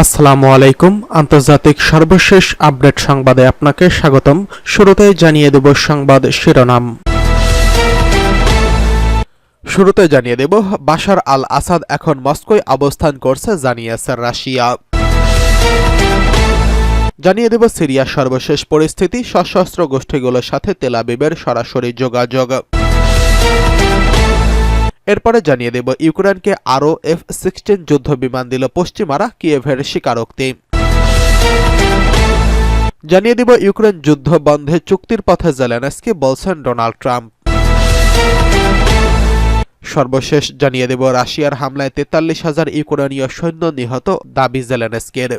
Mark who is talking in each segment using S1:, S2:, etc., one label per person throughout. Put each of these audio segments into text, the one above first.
S1: আসসালামু আলাইকুম। আন্তর্জাতিক সর্বশেষ আপডেট সংবাদে আপনাকে স্বাগতম। শুরুতেই জানিয়ে দেব সংবাদ শিরোনাম। বাশার আল আসাদ এখন মস্কোয় অবস্থান করছে, জানিয়েছে রাশিয়া। জানিয়ে দেব সিরিয়ার সর্বশেষ পরিস্থিতি, সশস্ত্র গোষ্ঠীগুলোর সাথে তেল আবিবের সরাসরি যোগাযোগ। এরপরে জানিয়ে দেব ইউক্রেনকে আরও F-16 যুদ্ধ বিমান দিল পশ্চিমারা, কিয়েভের স্বীকারোক্তি। জানিয়ে দেব ইউক্রেন যুদ্ধ বন্ধে চুক্তির পথে জেলেনস্কি, বলছেন ডোনাল্ড ট্রাম্প। সর্বশেষ জানিয়ে দেব রাশিয়ার হামলায় 43,000 ইউক্রেনীয় সৈন্য নিহত, দাবি জেলেনস্কির।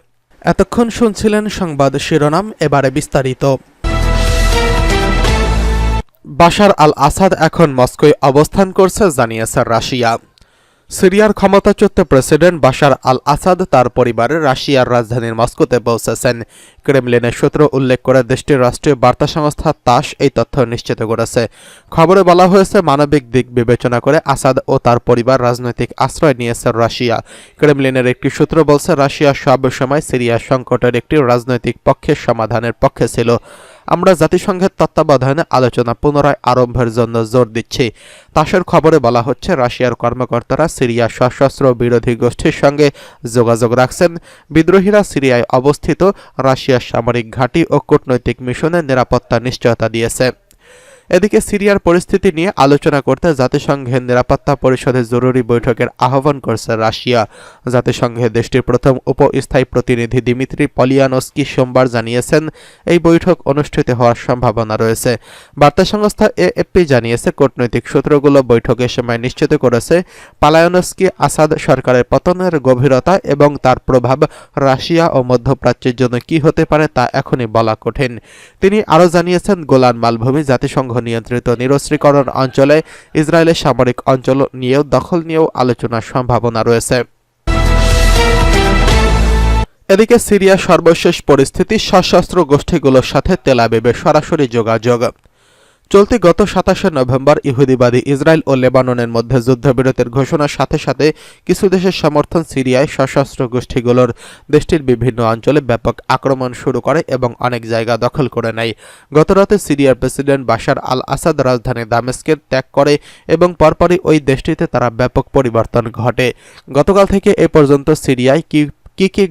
S1: এতক্ষণ শুনছিলেন সংবাদ শিরোনাম, এবারে বিস্তারিত। বাশার আল আসাদ এখন মস্কোয় অবস্থান করছে, জানিয়েছে রাশিয়া। সিরিয়ার ক্ষমতাচ্যুত প্রেসিডেন্ট বাশার আল আসাদ তার পরিবারের রাশিয়ার রাজধানীর মস্কোতে পৌঁছেছেন। ক্রেমলিনের সূত্র উল্লেখ করে দেশটির রাষ্ট্রীয় বার্তা সংস্থা তাস এই তথ্য নিশ্চিত করেছে। খবরে বলা হয়েছে, মানবিক দিক বিবেচনা করে আসাদ ও তার পরিবার রাজনৈতিক আশ্রয় নিয়েছে রাশিয়া। ক্রেমলিনের একটি সূত্র বলছে, রাশিয়া সব সময় সিরিয়া সংকটের একটি রাজনৈতিক পক্ষের সমাধানের পক্ষে ছিল। আমরা জাতিসংঘের তত্ত্বাবধানে আলোচনা পুনরায় আরম্ভের জন্য জোর দিচ্ছি। তাসের খবরে বলা হচ্ছে, রাশিয়ার কর্মকর্তারা সিরিয়া সশস্ত্র বিরোধী গোষ্ঠীর সঙ্গে যোগাযোগ রাখছেন। বিদ্রোহীরা সিরিয়ায় অবস্থিত রাশিয়ার সামরিক ঘাঁটি ও কূটনৈতিক মিশনের নিরাপত্তা নিশ্চয়তা দিয়েছে। এদিকে সিরিয়ার পরিস্থিতি নিয়ে আলোচনা করতে জাতিসংঘের নিরাপত্তা পরিষদের জরুরি বৈঠকের আহ্বান করছে রাশিয়া। জাতিসংঘের দেশটির প্রথম উপস্থায়ী প্রতিনিধি দিমিত্রি পলিয়ানস্কি সোমবার জানিয়েছেন, এই বৈঠক অনুষ্ঠিত হওয়ার সম্ভাবনা রয়েছে। বার্তা সংস্থা এএফপি জানিয়েছে, কূটনৈতিক সূত্রগুলো বৈঠকের সময় নিশ্চিত করেছে, পলায়ানস্কি আসাদ সরকারের পতনের গভীরতা এবং তার প্রভাব রাশিয়া ও মধ্যপ্রাচ্যের জন্য কি হতে পারে তা এখনই বলা কঠিন। তিনি আরও জানিয়েছেন, গোলান মালভূমি জাতিসংঘ নিয়ন্ত্রিত নিরস্ত্রীকরণ অঞ্চলে ইসরায়েলের সামরিক অঞ্চল নিয়েও দখল নিয়েও আলোচনার সম্ভাবনা রয়েছে। এদিকে সিরিয়ার সর্বশেষ পরিস্থিতি, সশস্ত্র গোষ্ঠীগুলোর সাথে তেল আবিবের সরাসরি যোগাযোগ। চলতি গত 27 নভেম্বর ইহুদিবাদী ইসরায়েল ও লেবাননের মধ্যে যুদ্ধবিরতির ঘোষণার সাথে সাথে কিছু দেশের সমর্থন সিরিয়ায় সশস্ত্র গোষ্ঠীগুলোর দেশটির বিভিন্ন অঞ্চলে ব্যাপক আক্রমণ শুরু করে এবং অনেক জায়গা দখল করে নেয়। গতরাতে সিরিয়ার প্রেসিডেন্ট বাশার আল আসাদ রাজধানী দামেস্কের ত্যাগ করে এবং পরপরই ওই দেশটিতে তারা ব্যাপক পরিবর্তন ঘটে। গতকাল থেকে এ পর্যন্ত সিরিয়ায় কি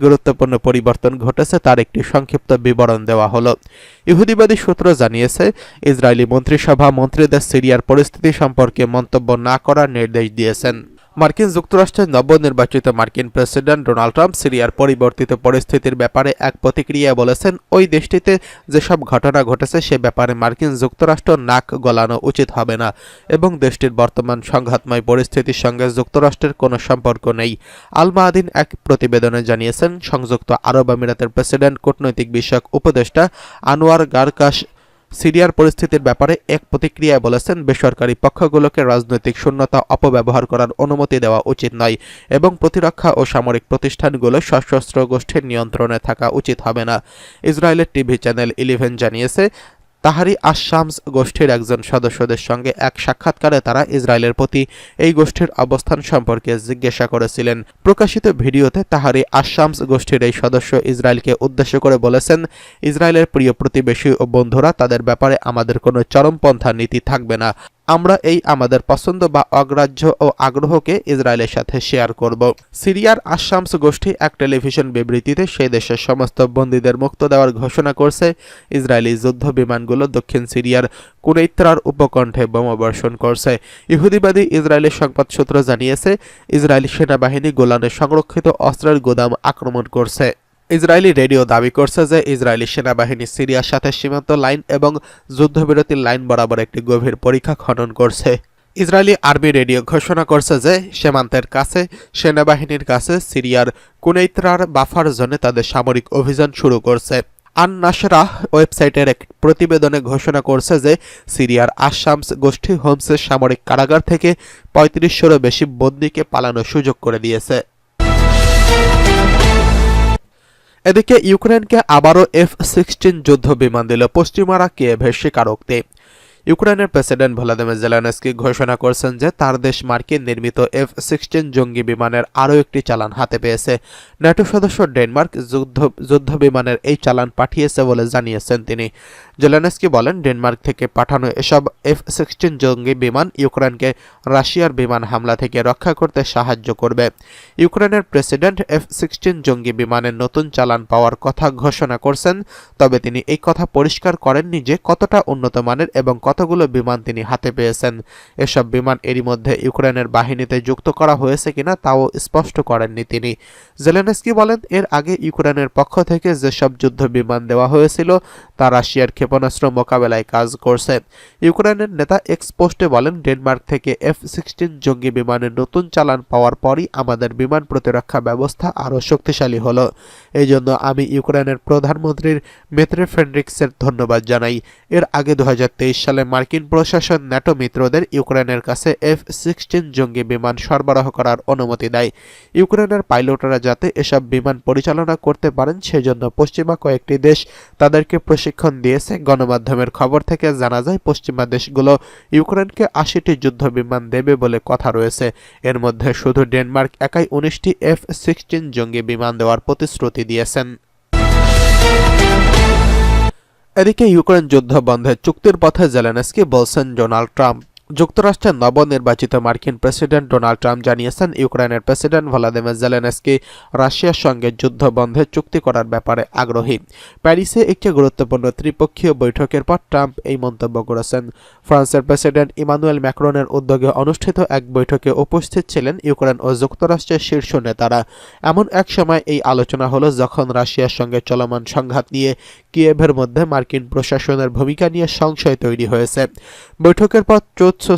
S1: গুরুত্বপূর্ণ পরিবর্তন ঘটেছে তার একটি সংক্ষিপ্ত বিবরণ দেওয়া হলো। ইহুদিবাদী সূত্র জানিয়েছে, ইসরায়েলি মন্ত্রিসভা মন্ত্রীদের সিরিয়ার পরিস্থিতি সম্পর্কে মন্তব্য না করার নির্দেশ দিয়েছেন। মার্কিন যুক্তরাষ্ট্রের নবনির্বাচিত মার্কিন প্রেসিডেন্ট ডোনাল্ড ট্রাম্প সিরিয়ার পরিবর্তিত পরিস্থিতির ব্যাপারে এক প্রতিক্রিয়ায় বলেছেন, ওই দেশটিতে যেসব ঘটনা ঘটেছে সে ব্যাপারে মার্কিন যুক্তরাষ্ট্র নাক গলানো উচিত হবে না এবং দেশটির বর্তমান সংঘাতময় পরিস্থিতির সঙ্গে যুক্তরাষ্ট্রের কোনো সম্পর্ক নেই। আল মায়াদিন এক প্রতিবেদনে জানিয়েছেন, সংযুক্ত আরব আমিরাতের প্রেসিডেন্ট কূটনৈতিক বিষয়ক উপদেষ্টা আনোয়ার গারকাশ সিরিয়ার পরিস্থিতির ব্যাপারে এক প্রতিক্রিয়ায় বলেছেন, বেসরকারি পক্ষগুলোকে রাজনৈতিক শূন্যতা অপব্যবহার করার অনুমতি দেওয়া উচিত নয় এবং প্রতিরক্ষা ও সামরিক প্রতিষ্ঠানগুলো সশস্ত্র গোষ্ঠীর নিয়ন্ত্রণে থাকা উচিত হবে না। ইসরায়েলের টিভি চ্যানেল 11 জানিয়েছে, তাহারি আশ-শামস গোষ্ঠীর একজন সদস্যদের সঙ্গে এক সাক্ষাৎকারে তারা ইসরায়েলের প্রতি এই গোষ্ঠীর অবস্থান সম্পর্কে জিজ্ঞাসা করেছিলেন। প্রকাশিত ভিডিওতে তাহারি আশ-শামস গোষ্ঠীর এই সদস্য ইসরায়েলকে উদ্দেশ্য করে বলেছেন, ইসরায়েলের প্রিয় প্রতিবেশী ও বন্ধুরা, তাদের ব্যাপারে আমাদের কোনো চরমপন্থা নীতি থাকবে না। আমরা আমাদের পছন্দ বা অগ্রাহ্য ও আগ্রহকে ইসরায়েলের সাথে শেয়ার করব। সিরিয়ার আশ-শামস গোষ্ঠী এক টেলিভিশন বিবৃতিতে সেই দেশের সমস্ত বন্দীদের মুক্ত দেওয়ার ঘোষণা করছে। ইসরায়েলি যুদ্ধ বিমানগুলো দক্ষিণ সিরিয়ার কুনৈত্রার উপকণ্ঠে বোমাবর্ষণ করছে। ইহুদিবাদী ইসরায়েলের সংবাদ সূত্র জানিয়েছে, ইসরায়েলি সেনাবাহিনী গোলানের সংরক্ষিত অস্ত্রের গোদাম আক্রমণ করছে। ইসরায়েলি রেডিও দাবি করছে যে ইসরায়েলি সেনাবাহিনী সিরিয়ার সাথে সীমান্ত লাইন এবং যুদ্ধবিরতির লাইন বরাবর একটি গভীর পরীক্ষা খনন করছে। ইসরায়েলি আর্মি রেডিও ঘোষণা করছে যে সীমান্তের কাছে সেনাবাহিনীর কাছে সিরিয়ার কুনৈত্রার বাফার জোনে তাদের সামরিক অভিযান শুরু করছে। আন-নাসরাহ ওয়েবসাইটের এক প্রতিবেদনে ঘোষণা করছে যে সিরিয়ার আশ-শামস গোষ্ঠী হোমসের সামরিক কারাগার থেকে 3500-রও বেশি বন্দীকে পালানোর সুযোগ করে দিয়েছে। এদিকে ইউক্রেনকে আবারও F-16 যুদ্ধ বিমান দিল পশ্চিমারা, কিয়েভের স্বীকারোক্তি। ইউক্রেনের প্রেসিডেন্ট ভলোদিমির জেলেনস্কি ঘোষণা করেছেন যে তার দেশ মার্কিন নির্মিত F-16 জঙ্গি বিমানের আরও একটি চালান হাতে পেয়েছে। ন্যাটো সদস্য ডেনমার্ক যুদ্ধ বিমানের এই চালান পাঠিয়েছে বলে জানিয়েছেন তিনি। জেলেনস্কি বলেন, ডেনমার্ক থেকে পাঠানো এসব F-16 জঙ্গি বিমান ইউক্রেনকে রাশিয়ার বিমান হামলা থেকে রক্ষা করতে সাহায্য করবে। ইউক্রেনের প্রেসিডেন্ট F-16 জঙ্গি বিমানের নতুন চালান পাওয়ার কথা ঘোষণা করছেন, তবে তিনি এই কথা পরিষ্কার করেননি যে কতটা উন্নত মানের এবং কতগুলো বিমান তিনি হাতে পেয়েছেন। এসব বিমান এরই মধ্যে ইউক্রেনের বাহিনীতে যুক্ত করা হয়েছে কিনা তাও স্পষ্ট করেননি তিনি। জেলেনস্কি বলেন, এর আগে ইউক্রেনের পক্ষ থেকে যেসব যুদ্ধ বিমান দেওয়া হয়েছিল তা রাশিয়ার ক্ষেপণাস্ত্র মোকাবেলায় কাজ করছে। ইউক্রেনের নেতা এক্স পোস্টে বলেন, ডেনমার্ক থেকে F-16 জঙ্গি বিমানের নতুন চালান পাওয়ার পরই আমাদের বিমান প্রতিরক্ষা ব্যবস্থা আরও শক্তিশালী হলো। এই জন্য আমি ইউক্রেনের প্রধানমন্ত্রীর মেত্রে ফ্রেডরিক্সের ধন্যবাদ জানাই। এর আগে 2023 সালে মার্কিন প্রশাসন ন্যাটো মিত্রদের ইউক্রেনের কাছে F-16 জঙ্গি বিমান সরবরাহ করার অনুমতি দেয়। ইউক্রেনের পাইলটরা যাতে এসব বিমান পরিচালনা করতে পারেন সেজন্য পশ্চিমা কয়েকটি দেশ তাদেরকে প্রশিক্ষণ দিয়েছে। গণমাধ্যমের খবর থেকে জানা যায়, পশ্চিমা দেশগুলো ইউক্রেনকে 80টি যুদ্ধ বিমান দেবে বলে কথা রয়েছে। এর মধ্যে শুধু ডেনমার্ক একাই 19টি F-16 জঙ্গি বিমান দেওয়ার প্রতিশ্রুতি দিয়েছেন। এদিকে ইউক্রেন যুদ্ধ বন্ধের চুক্তির পথে জেলেনস্কি বলছেন ডোনাল্ড ট্রাম্প। যুক্তরাষ্ট্রের নবনির্বাচিত মার্কিন প্রেসিডেন্ট ডোনাল্ড ট্রাম্প জানিয়েছেন, ইউক্রেনের প্রেসিডেন্ট ভলোদিমির জেলেনস্কি রাশিয়ার সঙ্গে যুদ্ধ বন্ধে চুক্তি করার ব্যাপারে আগ্রহী। প্যারিসে একটি গুরুত্বপূর্ণ ত্রিপক্ষীয় বৈঠকের পর ট্রাম্প এই মন্তব্য করেছেন। ফ্রান্সের প্রেসিডেন্ট ইমানুয়েল ম্যাক্রনের উদ্যোগে অনুষ্ঠিত এক বৈঠকে উপস্থিত ছিলেন ইউক্রেন ও যুক্তরাষ্ট্রের শীর্ষ নেতারা। এমন এক সময় এই আলোচনা হলো যখন রাশিয়ার সঙ্গে চলমান সংঘাত নিয়ে কিয়েভের মধ্যে মার্কিন প্রশাসনের ভূমিকা নিয়ে সংশয় তৈরি হয়েছে। বৈঠকের পর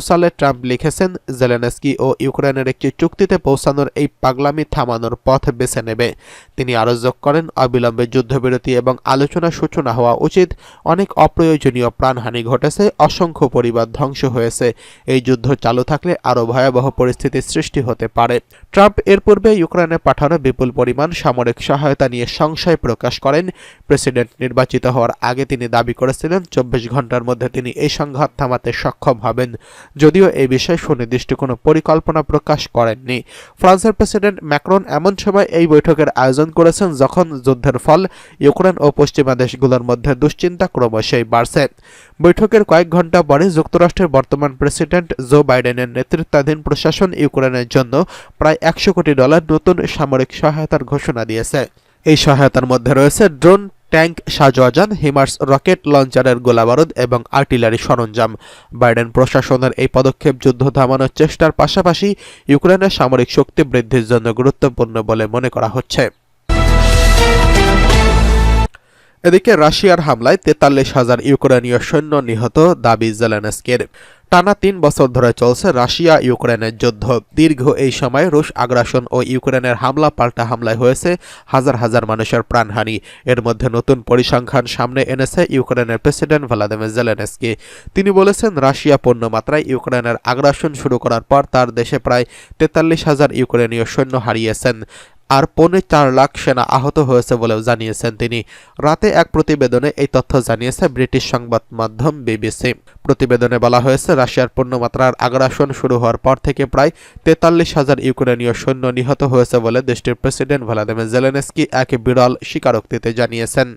S1: সালে ট্রাম্প লিখেছেন, জেলেনস্কি ও ইউক্রেনের একটি চুক্তিতে পৌঁছানোর এই পাগলামি থামানোর পথ বেছে নেবে। তিনি আরও যোগ করেন, অবিলম্বে যুদ্ধবিরতি এবং আলোচনা সূচনা হওয়া উচিত। অনেক অপ্রয়োজনীয় প্রাণহানি ঘটেছে, অসংখ্য পরিবার ধ্বংস হয়েছে। এই যুদ্ধ চালু থাকলে আরও ভয়াবহ পরিস্থিতির সৃষ্টি হতে পারে। ট্রাম্প এর পূর্বে ইউক্রেনে পাঠানো বিপুল পরিমাণ সামরিক সহায়তা নিয়ে সংশয় প্রকাশ করেন। প্রেসিডেন্ট নির্বাচিত হওয়ার আগে তিনি দাবি করেছিলেন 24 ঘন্টার মধ্যে তিনি এই সংঘাত থামাতে সক্ষম হবেন, যদিও এই বিষয়ে সুনির্দিষ্ট কোনো পরিকল্পনা প্রকাশ করেননি। ফ্রান্সের প্রেসিডেন্ট ম্যাক্রন এমন সময় এই বৈঠকের আয়োজন করেছেন যখন যুদ্ধের ফল ইউক্রেন ও পশ্চিমা দেশগুলোর মধ্যে দুশ্চিন্তা ক্রমশই বাড়ছে। বৈঠকের কয়েক ঘন্টা পরে যুক্তরাষ্ট্রের বর্তমান প্রেসিডেন্ট জো বাইডেনের নেতৃত্বাধীন প্রশাসন ইউক্রেনের জন্য প্রায় $100 কোটি নতুন সামরিক সহায়তার ঘোষণা দিয়েছে। এই সহায়তার মধ্যে রয়েছে ড্রোন, ট্যাঙ্ক, সাজোয়াজান, হিমার্স রকেট লঞ্চারের গোলাবারুদ এবং আর্টিলারি সরঞ্জাম। বাইডেন প্রশাসনের এই পদক্ষেপ যুদ্ধ থামানোর চেষ্টার পাশাপাশি ইউক্রেনের সামরিক শক্তি বৃদ্ধির জন্য গুরুত্বপূর্ণ বলে মনে করা হচ্ছে। এদিকে রাশিয়ার হামলায় 43,000 ইউক্রেনীয় সৈন্য নিহত দাবি জেলেনস্কির। টানা 3 বছর ধরে চলছে রাশিয়া ইউক্রেনের যুদ্ধ। দীর্ঘ এই সময় রুশ আগ্রাসন ও ইউক্রেনের হামলা পাল্টা হামলায় হয়েছে হাজার হাজার মানুষের প্রাণহানি। এর মধ্যে নতুন পরিসংখ্যান সামনে এনেছে ইউক্রেনের প্রেসিডেন্ট ভলোদিমির জেলেনস্কি। তিনি বলেছেন, রাশিয়া পূর্ণমাত্রায় ইউক্রেনের আগ্রাসন শুরু করার পর তার দেশে প্রায় 43,000 ইউক্রেনীয় সৈন্য হারিয়েছেন আর 4.25 লাখ সেনা আহত হয়েছে বলেও জানিয়েছেন তিনি। রাতে এক প্রতিবেদনে এই তথ্য জানিয়েছে ব্রিটিশ সংবাদ মাধ্যম বিবিসি। প্রতিবেদনে বলা হয়েছে, রাশিয়ার পূর্ণমাত্রার আগ্রাসন শুরু হওয়ার পর থেকে প্রায় 43,000 ইউক্রেনীয় সৈন্য নিহত হয়েছে বলে দেশটির প্রেসিডেন্ট ভলোদিমির জেলেনস্কি এক বিরল স্বীকারোক্তিতে জানিয়েছেন।